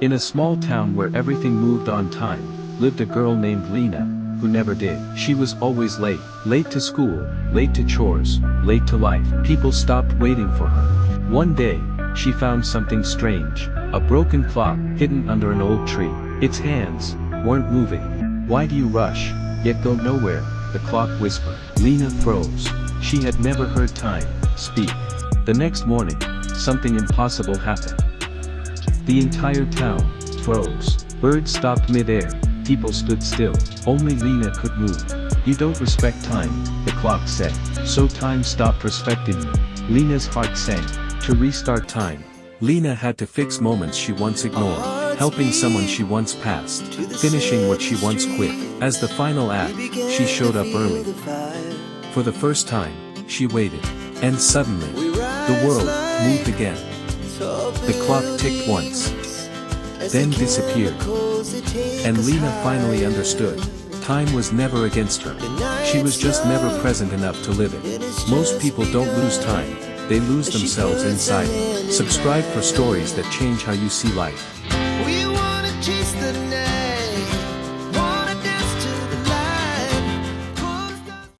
In a small town where everything moved on time, lived a girl named Lena, who never did. She was always late. Late to school, late to chores, late to life. People stopped waiting for her. One day, she found something strange. A broken clock hidden under an old tree. Its hands weren't moving. "Why do you rush, yet go nowhere?" the clock whispered. Lena froze. She had never heard time speak. The next morning, something impossible happened. The entire town froze. Birds stopped mid-air. People stood still. Only Lena could move. "You don't respect time," the clock said. "So time stopped respecting you." Lena's heart sank. To restart time, Lena had to fix moments she once ignored, helping someone she once passed, finishing what she once quit. As the final act, she showed up early. For the first time, she waited. And suddenly, the world moved again. The clock ticked once, then disappeared. And Lena finally understood. Time was never against her. She was just never present enough to live it. Most people don't lose time, they lose themselves inside it. Subscribe for stories that change how you see life. We wanna chase the night.